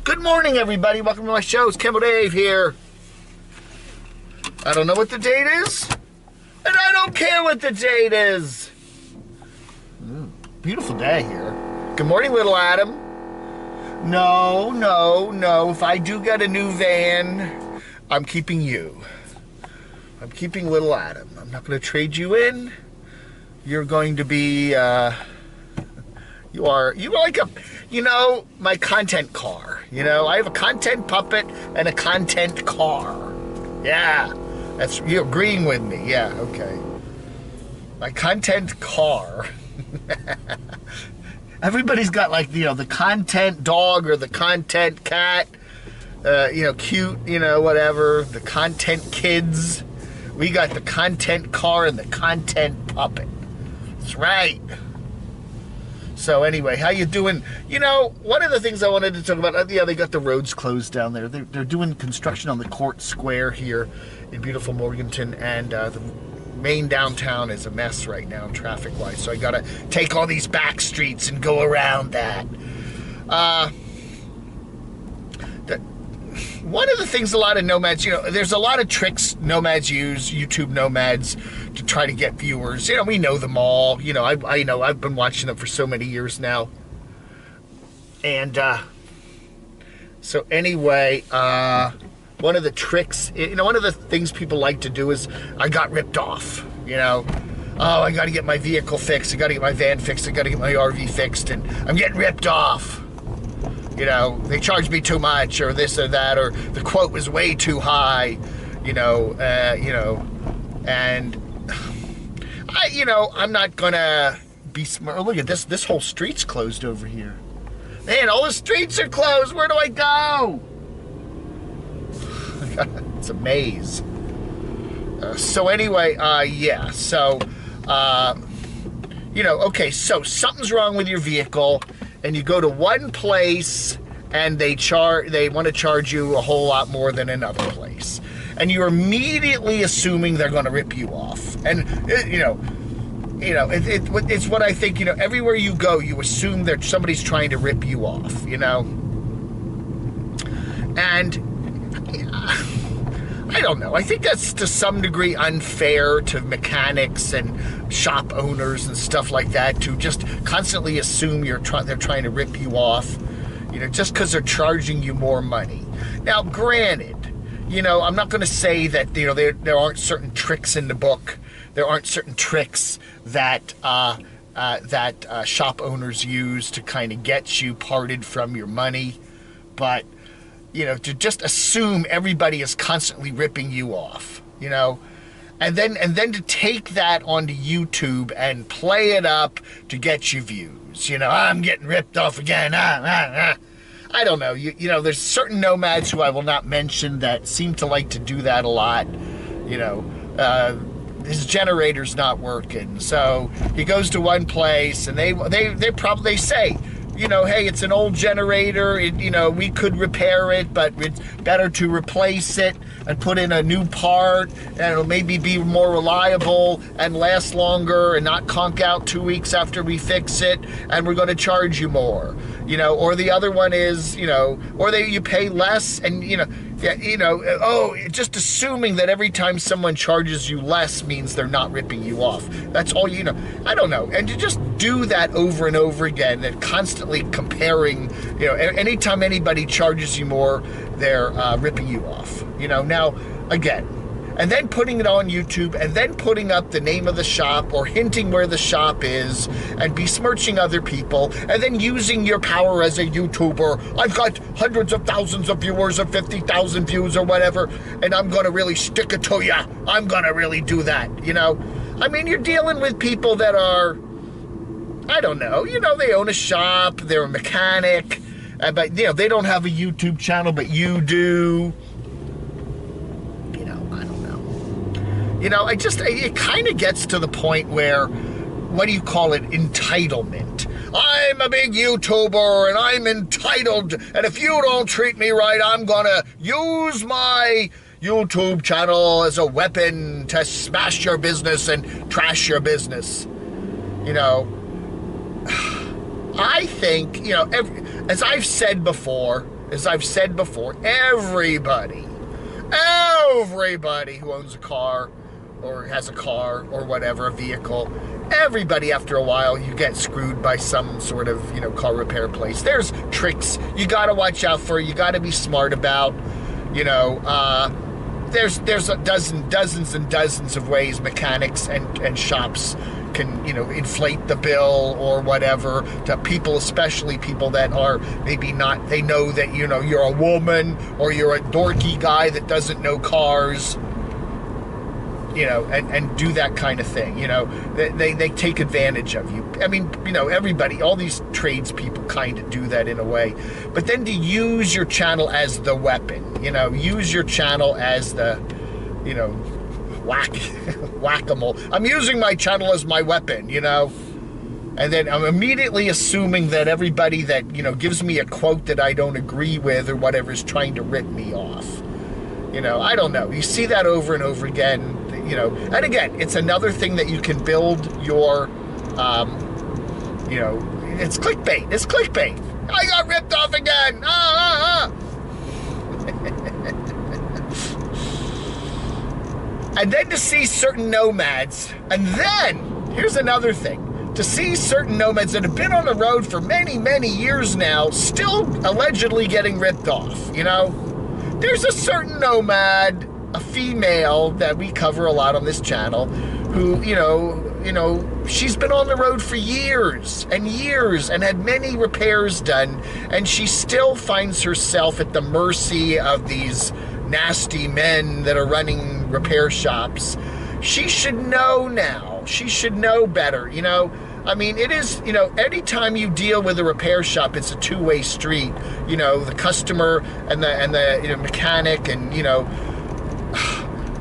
Good morning, everybody. Welcome to my show. It's Camo Dave here. I don't know what the date is, and I don't care what the date is. Beautiful day here. Good morning, little Adam. No. If I do get a new van, I'm keeping you. I'm keeping little Adam. I'm not going to trade you in. You're going to be, you are like my content car. I have a content puppet and a content car. Yeah, that's, you agreeing with me. Yeah, okay. My content car. Everybody's got the content dog or the content cat, cute, whatever. The content kids. We got the content car and the content puppet. That's right. So anyway, how you doing? One of the things I wanted to talk about, they got the roads closed down there. They're doing construction on the Court Square here in beautiful Morganton, and the main downtown is a mess right now traffic-wise. So I got to take all these back streets and go around that. One of the things a lot of nomads, there's a lot of tricks nomads use, YouTube nomads, to try to get viewers. We know them all. I know, I've been watching them for so many years now. And so anyway, one of the tricks, one of the things people like to do is, I got ripped off, Oh, I got to get my vehicle fixed. I got to get my van fixed. I got to get my RV fixed, and I'm getting ripped off. They charged me too much, or this or that, or the quote was way too high, and I'm not gonna be smart. Look at this whole street's closed over here. Man, all the streets are closed. Where do I go? It's a maze. So anyway, yeah. So, okay. So something's wrong with your vehicle, and you go to one place, and they want to charge you a whole lot more than another place, and you're immediately assuming they're going to rip you off. And it's what I think. Everywhere you go, you assume that somebody's trying to rip you off. And I don't know. I think that's to some degree unfair to mechanics and shop owners and stuff like that, to just constantly assume they're trying to rip you off, just because they're charging you more money. Now, granted, I'm not going to say that there aren't certain tricks in the book. There aren't certain tricks that shop owners use to kind of get you parted from your money, but to just assume everybody is constantly ripping you off, and then to take that onto YouTube and play it up to get you views. I'm getting ripped off again. I don't know. There's certain nomads who I will not mention that seem to like to do that a lot. His generator's not working, so he goes to one place, and they probably say, hey, it's an old generator, we could repair it, but it's better to replace it and put in a new part, and it'll maybe be more reliable and last longer and not conk out 2 weeks after we fix it, and we're going to charge you more. Or the other one is, or you pay less, and, just assuming that every time someone charges you less means they're not ripping you off. That's all I don't know. And to just do that over and over again, and constantly comparing, anytime anybody charges you more, they're ripping you off. Now, again, and then putting it on YouTube, and then putting up the name of the shop or hinting where the shop is, and besmirching other people, and then using your power as a YouTuber. I've got hundreds of thousands of viewers, or 50,000 views or whatever, and I'm going to really stick it to ya. I'm going to really do that, I mean, you're dealing with people that are, I don't know, they own a shop, they're a mechanic, but, they don't have a YouTube channel, but you do. It kind of gets to the point where, what do you call it, entitlement. I'm a big YouTuber, and I'm entitled, and if you don't treat me right, I'm gonna use my YouTube channel as a weapon to smash your business and trash your business. I think, as I've said before, as I've said before, everybody who owns a car or has a car or whatever, a vehicle, everybody after a while, you get screwed by some sort of, car repair place. There's tricks you got to watch out for, you got to be smart about, there's dozens and dozens of ways mechanics and shops can, inflate the bill or whatever to people, especially people that are maybe not, they know that, you're a woman or you're a dorky guy that doesn't know cars, and do that kind of thing. They take advantage of you. I mean, everybody, all these tradespeople kind of do that in a way. But then to use your channel as the weapon, use your channel as the, whack-a-mole. I'm using my channel as my weapon, and then I'm immediately assuming that everybody that, gives me a quote that I don't agree with or whatever is trying to rip me off. I don't know. You see that over and over again, and again, it's another thing that you can build your, it's clickbait. It's clickbait. I got ripped off again. And then to see certain nomads, and then, here's another thing, to see certain nomads that have been on the road for many, many years now, still allegedly getting ripped off, There's a certain nomad, a female that we cover a lot on this channel, who, she's been on the road for years and years and had many repairs done, and she still finds herself at the mercy of these nasty men that are running repair shops. She should know now. She should know better, I mean, it is, anytime you deal with a repair shop, it's a two-way street. The customer and the mechanic, and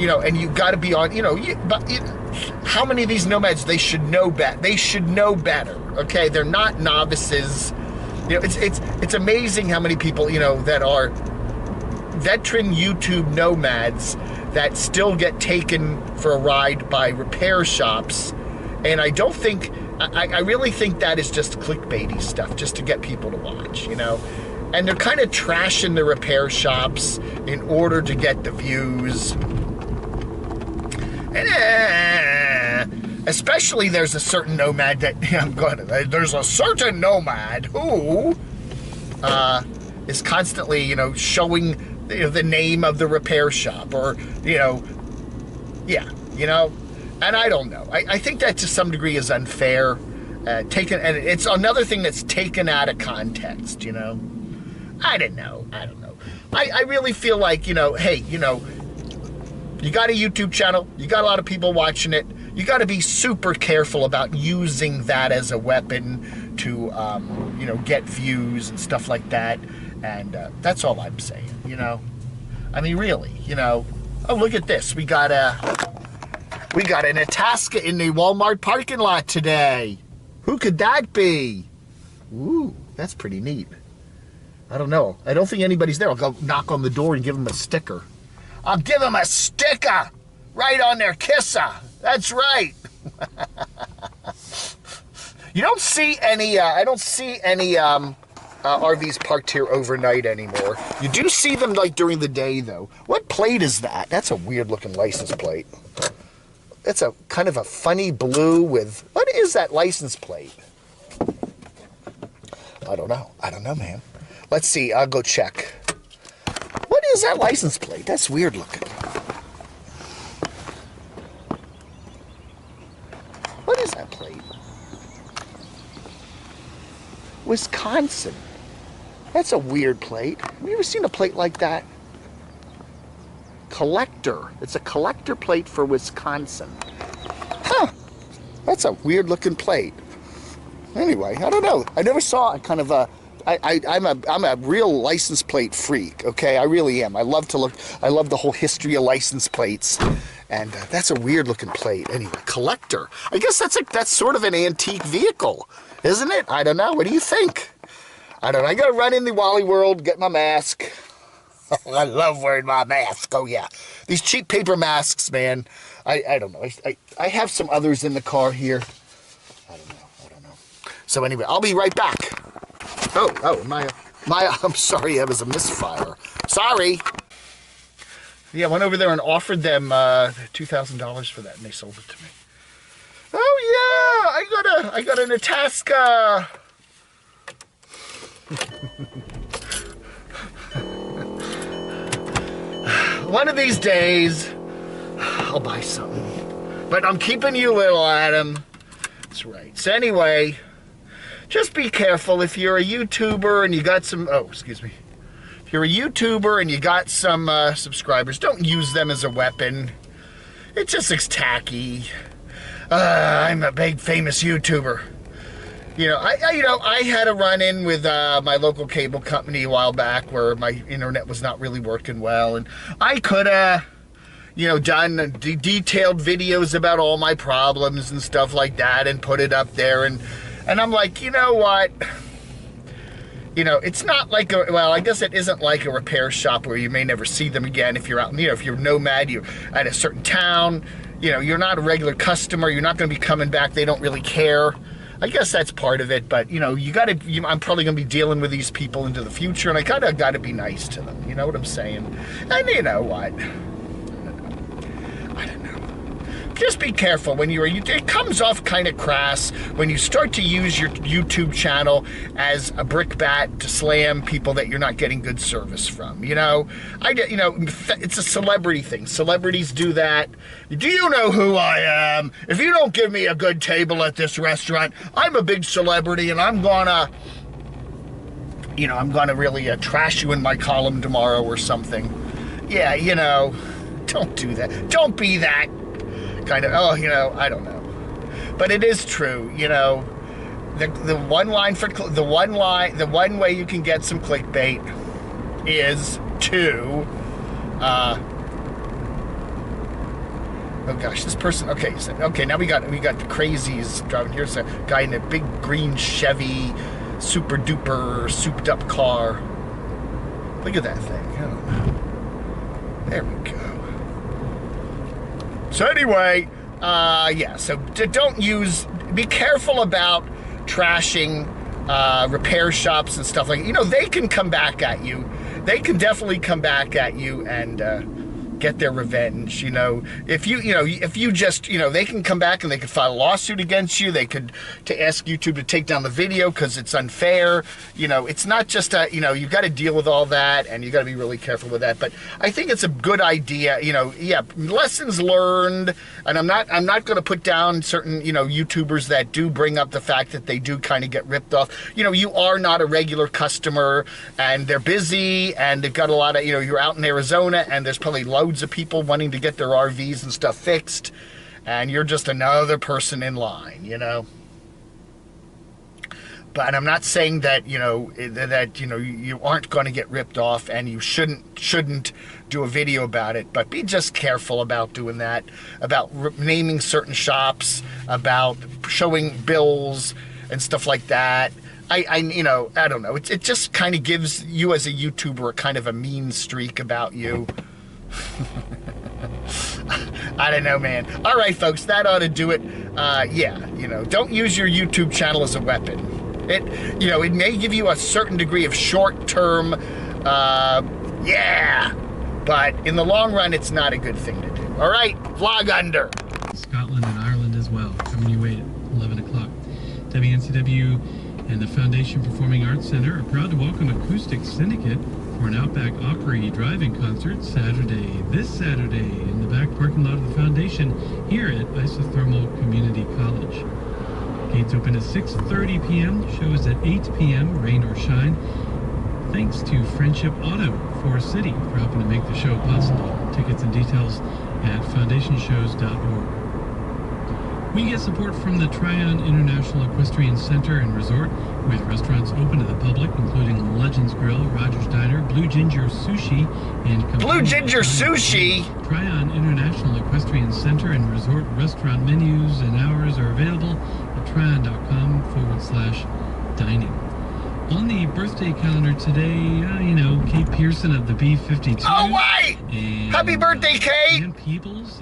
and you got to be on. How many of these nomads? They should know better. They should know better. Okay, they're not novices. It's amazing how many people that are veteran YouTube nomads that still get taken for a ride by repair shops, and I don't think. I really think that is just clickbaity stuff, just to get people to watch, And they're kind of trashing the repair shops in order to get the views. And especially there's a certain nomad that there's a certain nomad who is constantly, showing the name of the repair shop, or and I don't know. I think that to some degree is unfair. And it's another thing that's taken out of context, I don't know. I really feel like, hey, you got a YouTube channel. You got a lot of people watching it. You got to be super careful about using that as a weapon to, get views and stuff like that. And that's all I'm saying, I mean, really, oh, look at this. We got an Itasca in the Walmart parking lot today. Who could that be? Ooh, that's pretty neat. I don't know. I don't think anybody's there. I'll go knock on the door and give them a sticker. I'll give them a sticker right on their kisser. That's right. You don't see any, I don't see any RVs parked here overnight anymore. You do see them like during the day though. What plate is that? That's a weird looking license plate. It's a kind of a funny blue with, what is that license plate? I don't know, man. Let's see, I'll go check. What is that license plate? That's weird looking. What is that plate? Wisconsin. That's a weird plate. Have you ever seen a plate like that? Collector. It's a collector plate for Wisconsin. Huh. That's a weird looking plate. Anyway, I don't know. I never saw a kind of a... I'm a real license plate freak, okay? I really am. I love to look... I love the whole history of license plates. And that's a weird looking plate. Anyway, collector. I guess that's sort of an antique vehicle, isn't it? I don't know. What do you think? I don't know. I gotta run in the Wally World, get my mask. I love wearing my mask. Oh, yeah. These cheap paper masks, man. I don't know. I have some others in the car here. I don't know. So anyway, I'll be right back. Oh, I'm sorry, that was a misfire. Sorry. Yeah, I went over there and offered them $2,000 for that, and they sold it to me. Oh yeah, I got an Itasca. One of these days, I'll buy something. But I'm keeping you little, Adam. That's right. So anyway, just be careful if you're a YouTuber and you got some, if you're a YouTuber and you got some subscribers, don't use them as a weapon. It just looks tacky. I'm a big famous YouTuber. You know, I had a run-in with my local cable company a while back where my internet was not really working well, and I could have, done detailed videos about all my problems and stuff like that and put it up there, and I'm like, you know what? It's not like I guess it isn't like a repair shop where you may never see them again if you're out, if you're nomad, you're at a certain town, you're not a regular customer, you're not going to be coming back, they don't really care. I guess that's part of it, but, I'm probably going to be dealing with these people into the future, and I kind of got to be nice to them, you know what I'm saying? And you know what? I don't know. Just be careful when it comes off kind of crass when you start to use your YouTube channel as a brickbat to slam people that you're not getting good service from, it's a celebrity thing. Celebrities do that. Do you know who I am? If you don't give me a good table at this restaurant, I'm a big celebrity and I'm gonna really trash you in my column tomorrow or something. Yeah, don't do that. Don't be that kind of, I don't know. But it is true, the one way you can get some clickbait is to, oh gosh, this person, okay, now we got the crazies driving here. So a guy in a big green Chevy, super duper souped up car. Look at that thing. I don't know. There we go. So anyway, so be careful about trashing repair shops and stuff like that. They can come back at you. They can definitely come back at you and get their revenge. If you just, they can come back and they could file a lawsuit against you. They could to ask YouTube to take down the video because it's unfair. It's not just you've got to deal with all that, and you got to be really careful with that. But I think it's a good idea. Lessons learned. And I'm not going to put down certain YouTubers that do bring up the fact that they do kind of get ripped off. You are not a regular customer, and they're busy, and they've got a lot of you're out in Arizona, and there's probably loads of people wanting to get their RVs and stuff fixed, and you're just another person in line, But I'm not saying that you aren't going to get ripped off, and you shouldn't do a video about it. But be just careful about doing that, about naming certain shops, about showing bills and stuff like that. I don't know. It just kind of gives you as a YouTuber a kind of a mean streak about you. I don't know, man. All right, folks, that ought to do it. Don't use your YouTube channel as a weapon. It may give you a certain degree of short-term, but in the long run, it's not a good thing to do. All right, vlog under. Scotland and Ireland as well, coming your way at 11 o'clock. WNCW and the Foundation Performing Arts Center are proud to welcome Acoustic Syndicate for an Outback Opry drive-in concert this Saturday, in the back parking lot of the Foundation here at Isothermal Community College. Gates open at 6:30 p.m., show is at 8 p.m., rain or shine. Thanks to Friendship Auto Forest City for helping to make the show possible. Tickets and details at foundationshows.org. We get support from the Tryon International Equestrian Center and Resort, with restaurants open to the public, including Legends Grill, Rogers Diner, Blue Ginger Sushi, and Blue Ginger Sushi. Tryon International Equestrian Center and Resort restaurant menus and hours are available at tryon.com/dining. On the birthday calendar today, Kate Pearson of the B-52. Oh, wait! Happy birthday, Kate! Ann Peebles,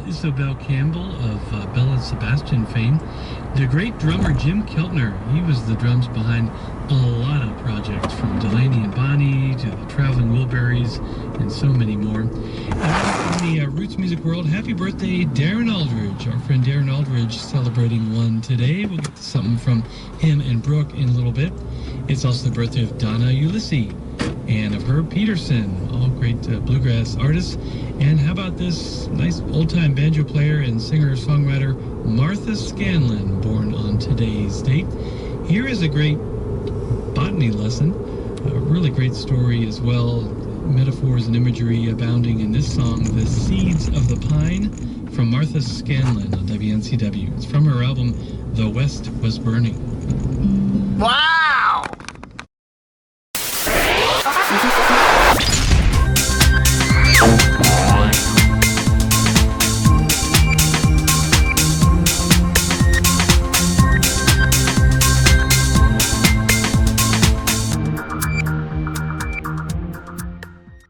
Isabel Campbell of Belle and Sebastian fame. The great drummer Jim Keltner, he was the drums behind a lot of projects from Del Berries, and so many more. And in the Roots music world, happy birthday, Darren Aldridge. Our friend Darren Aldridge celebrating one today. We'll get to something from him and Brooke in a little bit. It's also the birthday of Donna Ulysses and of Herb Peterson, all great bluegrass artists. And how about this nice old-time banjo player and singer-songwriter Martha Scanlon, born on today's date. Here is a great botany lesson, a really great story as well, metaphors and imagery abounding in this song, The Seeds of the Pine, from Martha Scanlon on WNCW. It's from her album, The West Was Burning. Wow!